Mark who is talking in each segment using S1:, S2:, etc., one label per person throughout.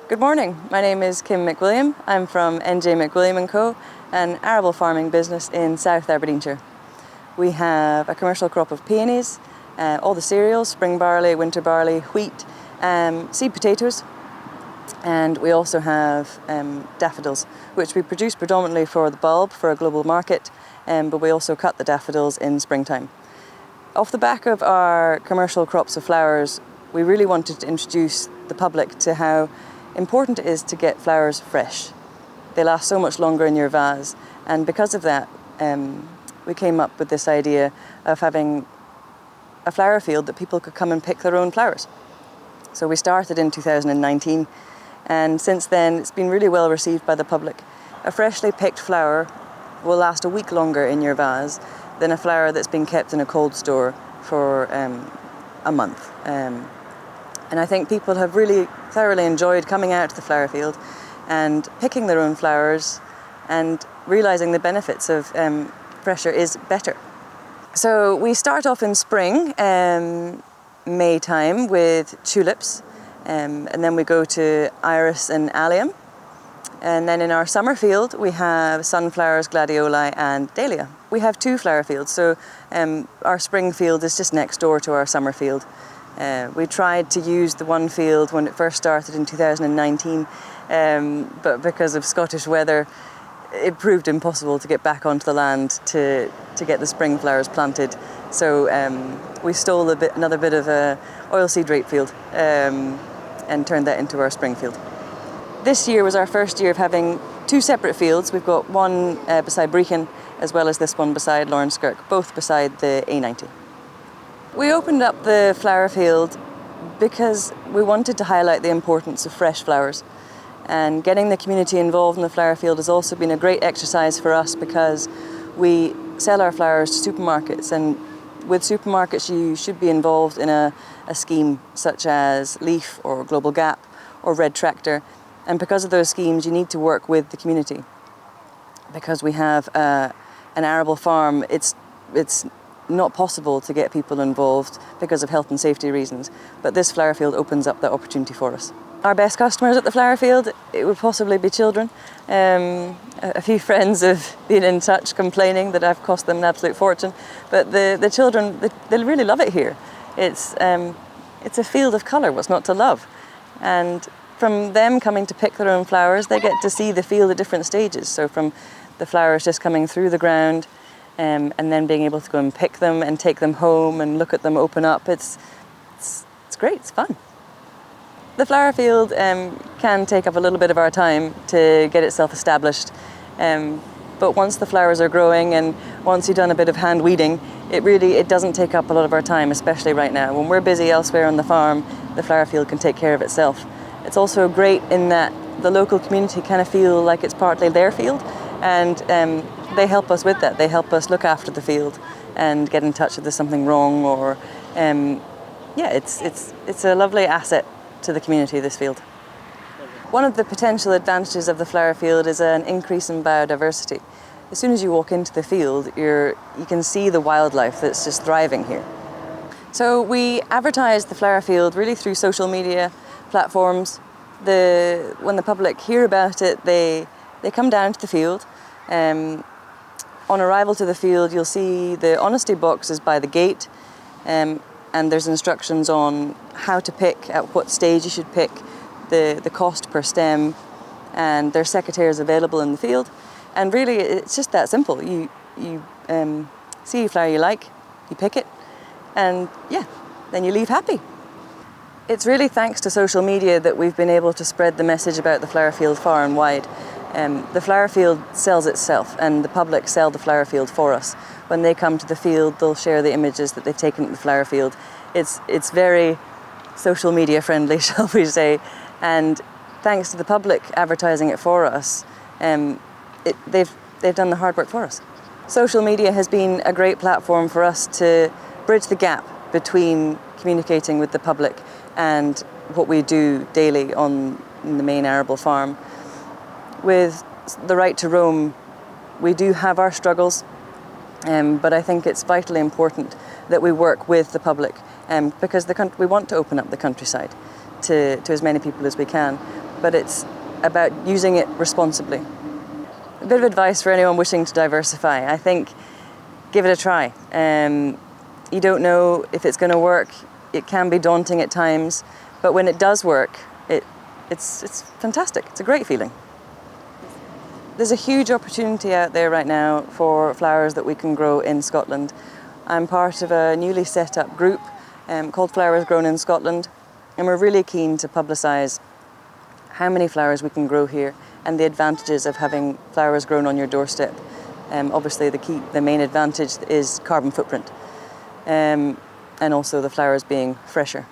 S1: Good morning, my name is Kym McWilliam. I'm from NJ McWilliam & Co, an arable farming business in South Aberdeenshire. We have a commercial crop of peonies, all the cereals, spring barley, winter barley, wheat, seed potatoes, and we also have daffodils, which we produce predominantly for the bulb for a global market, but we also cut the daffodils in springtime. Off the back of our commercial crops of flowers, we really wanted to introduce the public to how important it is to get flowers fresh. They last so much longer in your vase, and because of that, we came up with this idea of having a flower field that people could come and pick their own flowers. So we started in 2019, and since then it's been really well received by the public. A freshly picked flower will last a week longer in your vase than a flower that's been kept in a cold store for a month. And I think people have really thoroughly enjoyed coming out to the flower field and picking their own flowers and realising the benefits of fresher is better. So we start off in spring, May time, with tulips, and then we go to iris and allium. And then in our summer field we have sunflowers, gladioli and dahlia. We have two flower fields, so our spring field is just next door to our summer field. We tried to use the one field when it first started in 2019, but because of Scottish weather, it proved impossible to get back onto the land to get the spring flowers planted. So we stole another bit of a oilseed rape field and turned that into our spring field. This year was our first year of having two separate fields. We've got one beside Brechin, as well as this one beside Laurenskirk, both beside the A90. We opened up the flower field because we wanted to highlight the importance of fresh flowers, and getting the community involved in the flower field has also been a great exercise for us because we sell our flowers to supermarkets, and with supermarkets you should be involved in a scheme such as Leaf or Global Gap or Red Tractor, and because of those schemes you need to work with the community. Because we have an arable farm, it's not possible to get people involved because of health and safety reasons, but this flower field opens up that opportunity for us. Our best customers at the flower field, it would possibly be children. A few friends have been in touch complaining that I've cost them an absolute fortune, but the children, they really love it here. It's a field of colour, what's not to love? And from them coming to pick their own flowers, they get to see the field at different stages. So from the flowers just coming through the ground, and then being able to go and pick them and take them home and look at them open up. It's great, it's fun. The flower field can take up a little bit of our time to get itself established, but once the flowers are growing and once you've done a bit of hand weeding, it doesn't take up a lot of our time, especially right now. When we're busy elsewhere on the farm, the flower field can take care of itself. It's also great in that the local community kind of feel like it's partly their field, and they help us with that. They help us look after the field and get in touch if there's something wrong, or it's a lovely asset to the community, this field. One of the potential advantages of the flower field is an increase in biodiversity. As soon as you walk into the field, you can see the wildlife that's just thriving here. So we advertise the flower field really through social media platforms. When the public hear about it, they come down to the field. On arrival to the field, you'll see the honesty boxes by the gate, and there's instructions on how to pick, at what stage you should pick, the cost per stem, and there's secateurs available in the field. And really, it's just that simple. You see a flower you like, you pick it, and then you leave happy. It's really thanks to social media that we've been able to spread the message about the flower field far and wide. The flower field sells itself, and the public sell the flower field for us. When they come to the field, they'll share the images that they've taken at the flower field. It's very social media friendly, shall we say, and thanks to the public advertising it for us, they've done the hard work for us. Social media has been a great platform for us to bridge the gap between communicating with the public and what we do daily on the main arable farm. With the right to roam, we do have our struggles. But I think it's vitally important that we work with the public because we want to open up the countryside to as many people as we can, but it's about using it responsibly. A bit of advice for anyone wishing to diversify. I think give it a try. You don't know if it's going to work. It can be daunting at times, but when it does work, it's fantastic. It's a great feeling. There's a huge opportunity out there right now for flowers that we can grow in Scotland. I'm part of a newly set up group called Flowers Grown in Scotland, and we're really keen to publicise how many flowers we can grow here and the advantages of having flowers grown on your doorstep. Obviously the main advantage is carbon footprint, and also the flowers being fresher.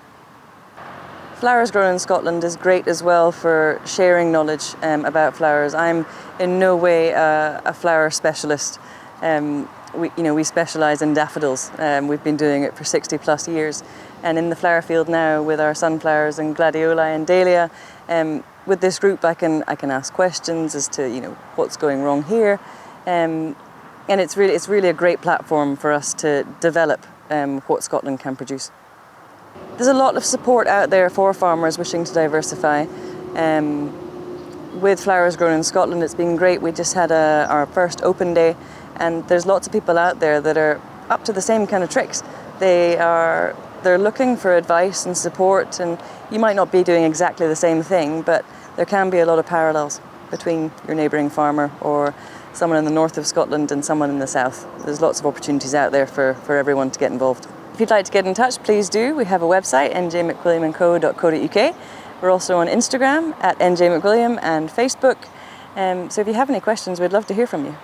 S1: Flowers Grown in Scotland is great as well for sharing knowledge about flowers. I'm in no way a flower specialist. We specialise in daffodils. We've been doing it for 60 plus years. And in the flower field now with our sunflowers and gladioli and dahlia, with this group I can ask questions as to what's going wrong here. And it's really a great platform for us to develop what Scotland can produce. There's a lot of support out there for farmers wishing to diversify. With Flowers Grown in Scotland, it's been great. We just had our first open day, and there's lots of people out there that are up to the same kind of tricks. They're looking for advice and support, and you might not be doing exactly the same thing, but there can be a lot of parallels between your neighbouring farmer or someone in the north of Scotland and someone in the south. There's lots of opportunities out there for everyone to get involved. If you'd like to get in touch, please do. We have a website, njmcwilliamandco.co.uk. We're also on Instagram at njmcwilliam and Facebook. So if you have any questions, we'd love to hear from you.